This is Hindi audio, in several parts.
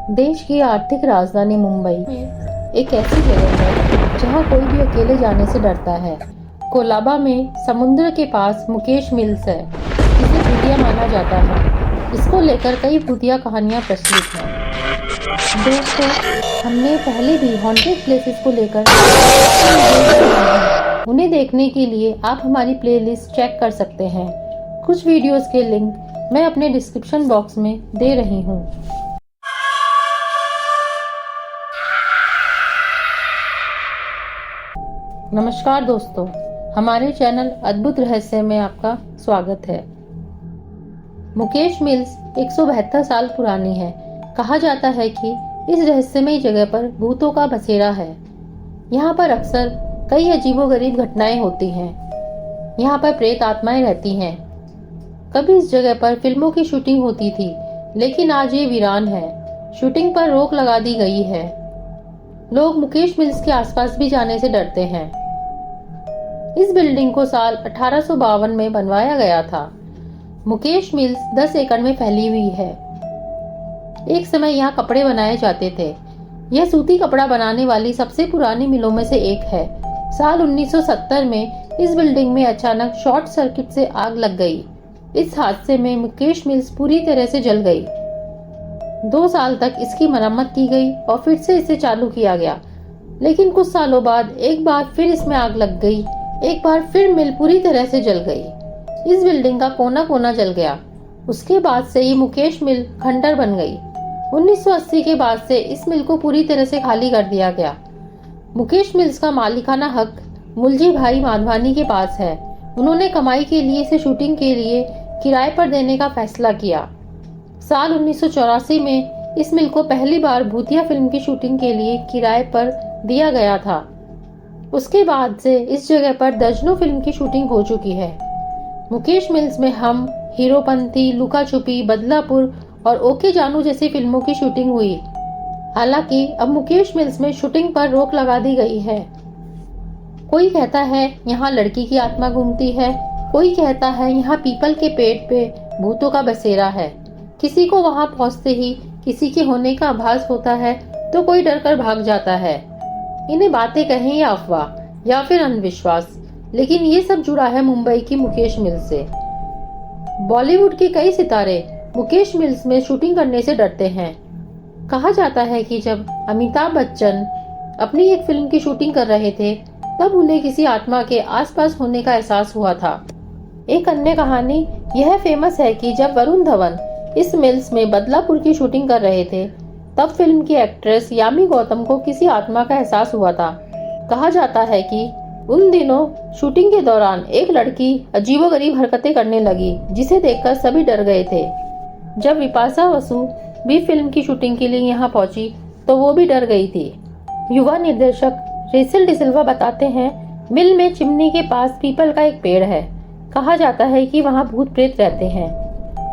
देश की आर्थिक राजधानी मुंबई में एक ऐसी जगह है जहां कोई भी अकेले जाने से डरता है। कोलाबा में समुद्र के पास मुकेश मिल्स है, जिसे भूतिया माना जाता है। इसको लेकर कई भूतिया कहानियां प्रचलित हैं। दोस्तों, हमने पहले भी हॉन्टेड प्लेसेस को लेकर काफी वीडियोस बनाए हैं। उन्हें देखने के लिए आप हमारी प्लेलिस्ट चेक कर सकते हैं। कुछ वीडियोस के लिंक मैं अपने डिस्क्रिप्शन बॉक्स में दे रही हूँ। नमस्कार दोस्तों, हमारे चैनल अद्भुत रहस्य में आपका स्वागत है। मुकेश मिल्स 172 साल पुरानी है। कहा जाता है कि इस रहस्यमयी जगह पर भूतों का बसेरा है। यहाँ पर अक्सर कई अजीबोगरीब घटनाएं होती हैं। यहाँ पर प्रेत आत्माएं रहती हैं। कभी इस जगह पर फिल्मों की शूटिंग होती थी, लेकिन आज ये वीरान है। शूटिंग पर रोक लगा दी गई है। लोग मुकेश मिल्स के आसपास भी जाने से डरते हैं। इस बिल्डिंग को साल 1852 में बनवाया गया था। मुकेश मिल्स 10 एकड़ में फैली हुई है। एक समय यहाँ कपड़े बनाए जाते थे। यह सूती कपड़ा बनाने वाली सबसे पुरानी मिलों में से एक है। साल 1970 में इस बिल्डिंग में अचानक शॉर्ट सर्किट से आग लग गई। इस हादसे में मुकेश मिल्स पूरी तरह से जल गई। 2 साल तक इसकी मरम्मत की गई और फिर से इसे चालू किया गया, लेकिन कुछ सालों बाद एक बार फिर इसमें आग लग गई। एक बार फिर मिल पूरी तरह से जल गई। इस बिल्डिंग का कोना कोना जल गया। उसके बाद से ही मुकेश मिल खंडर बन गई। 1980 के बाद से इस मिल को पूरी तरह से खाली कर दिया गया। मुकेश मिल्स का मालिकाना हक मुलजी भाई माधवानी के पास है। उन्होंने कमाई के लिए इसे शूटिंग के लिए किराए पर देने का फैसला किया। साल 1984 में इस मिल को पहली बार भूतिया फिल्म की शूटिंग के लिए किराए पर दिया गया था। उसके बाद से इस जगह पर दर्जनों फिल्म की शूटिंग हो चुकी है। मुकेश मिल्स में हम, हीरोपंती, लुका छुपी, बदलापुर और ओके जानू जैसी फिल्मों की शूटिंग हुई। हालांकि अब मुकेश मिल्स में शूटिंग पर रोक लगा दी गई है। कोई कहता है यहाँ लड़की की आत्मा घूमती है, कोई कहता है यहाँ पीपल के पेड़ पे भूतों का बसेरा है। किसी को वहां पहुंचते ही किसी के होने का आभास होता है तो कोई डर कर भाग जाता है। इन्हें बातें कहें या अफवाह या फिर अंधविश्वास, लेकिन ये सब जुड़ा है मुंबई की मुकेश मिल्स से। बॉलीवुड के कई सितारे मुकेश मिल्स में शूटिंग करने से डरते हैं। कहा जाता है कि जब अमिताभ बच्चन अपनी एक फिल्म की शूटिंग कर रहे थे, तब उन्हें किसी आत्मा के आसपास होने का एहसास हुआ था। एक अन्य कहानी यह फेमस है कि जब वरुण धवन इस मिल्स में बदलापुर की शूटिंग कर रहे थे, तब फिल्म की एक्ट्रेस यामी गौतम को किसी आत्मा का एहसास हुआ था। कहा जाता है कि उन दिनों शूटिंग के दौरान एक लड़की अजीबोगरीब हरकतें करने लगी, जिसे देखकर सभी डर गए थे। जब विपाशा बसु भी फिल्म की शूटिंग के लिए यहाँ पहुंची, तो वो भी डर गई थी। युवा निर्देशक रेचल डिसिल्वा बताते हैं, मिल में चिमनी के पास पीपल का एक पेड़ है। कहा जाता है कि वहाँ भूत प्रेत रहते हैं।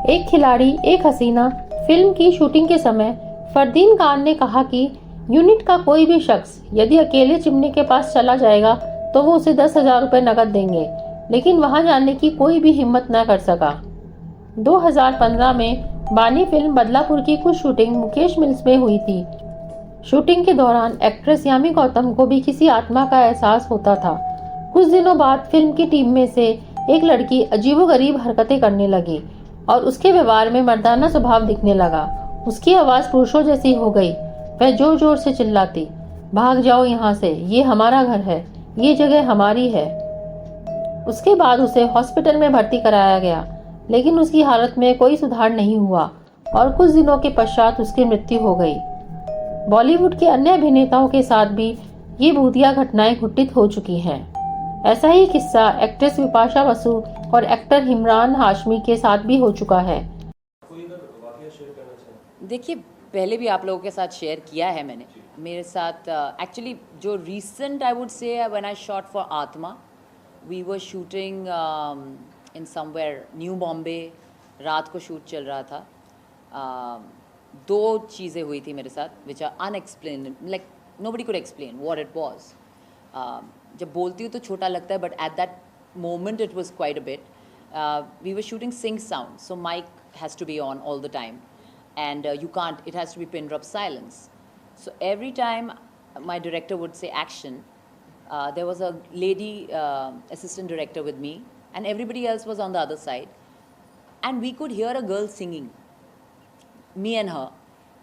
एक खिलाड़ी एक हसीना फिल्म की शूटिंग के समय फरदीन खान ने कहा कि यूनिट का कोई भी शख्स यदि अकेले चिमनी के पास चला जाएगा तो वो उसे 10,000 रुपए नकद देंगे, लेकिन वहां जाने की कोई भी हिम्मत न कर सका। 2015 में बानी फिल्म बदलापुर की कुछ शूटिंग मुकेश मिल्स में हुई थी। शूटिंग के दौरान एक्ट्रेस यामी गौतम को भी किसी आत्मा का एहसास होता था। कुछ दिनों बाद फिल्म की टीम में से एक लड़की अजीबोगरीब हरकतें करने लगी और उसके व्यवहार में मर्दाना स्वभाव दिखने लगा। उसकी आवाज पुरुषों जैसी हो गई। वह जोर जोर से चिल्लाती, भाग जाओ यहाँ से, ये हमारा घर है, ये जगह हमारी है। उसके बाद उसे हॉस्पिटल में भर्ती कराया गया, लेकिन उसकी हालत में कोई सुधार नहीं हुआ और कुछ दिनों के पश्चात उसकी मृत्यु हो गई। बॉलीवुड के अन्य अभिनेताओं के साथ भी ये भूतिया घटनाएं घटित हो चुकी हैं। ऐसा ही किस्सा एक्ट्रेस विपाशा बसु और एक्टर इमरान हाशमी के साथ भी हो चुका है। देखिए, पहले भी आप लोगों के साथ शेयर किया है मैंने। मेरे साथ एक्चुअली जो recent I would say when I shot for Aatma, we were shooting in somewhere new Bombay. रात को शूट चल रहा था। 2 चीज़ें हुई थी मेरे साथ which are unexplained, like nobody could explain what it was. जब बोलती हूँ तो छोटा लगता है, but at that moment it was quite a bit. We were shooting sync sound, so mic has to be on all the time. and you can't, it has to be pin drop silence. So every time my director would say action, there was a lady assistant director with me, and everybody else was on the other side, and we could hear a girl singing, me and her.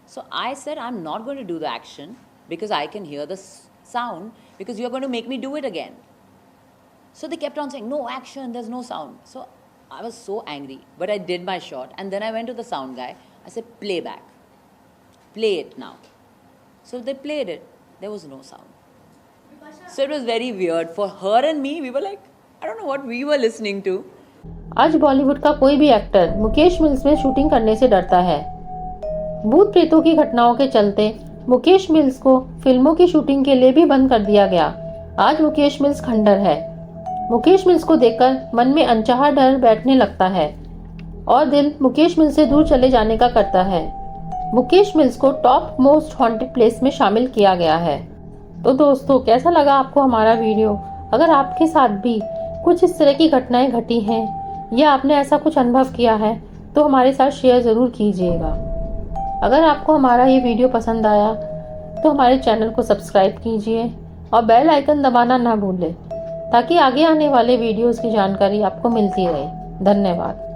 So I said, I'm not going to do the action because I can hear the sound, because you're going to make me do it again. So they kept on saying, no action, there's no sound. So I was so angry, but I did my shot. And then I went to the sound guy. I said, play back. Play it now. So they played it. There was no sound. So it was very weird. For her and me, we were like, I don't know what we were listening to. आज बॉलीवुड का कोई भी एक्टर मुकेश मिल्स में शूटिंग करने से डरता है। भूत प्रेतों की घटनाओं के चलते मुकेश मिल्स को फिल्मों की शूटिंग के लिए भी बंद कर दिया गया। आज मुकेश मिल्स खंडर है। मुकेश मिल्स को देखकर मन में अनचाहा डर बैठने लगता है और दिल मुकेश मिल्स से दूर चले जाने का करता है। मुकेश मिल्स को टॉप मोस्ट हॉन्टेड प्लेस में शामिल किया गया है। तो दोस्तों, कैसा लगा आपको हमारा वीडियो? अगर आपके साथ भी कुछ इस तरह की घटनाएं घटी हैं या आपने ऐसा कुछ अनुभव किया है तो हमारे साथ शेयर ज़रूर कीजिएगा। अगर आपको हमारा ये वीडियो पसंद आया तो हमारे चैनल को सब्सक्राइब कीजिए और बेल आइकन दबाना ना भूलें, ताकि आगे आने वाले वीडियोस की जानकारी आपको मिलती रहे। धन्यवाद।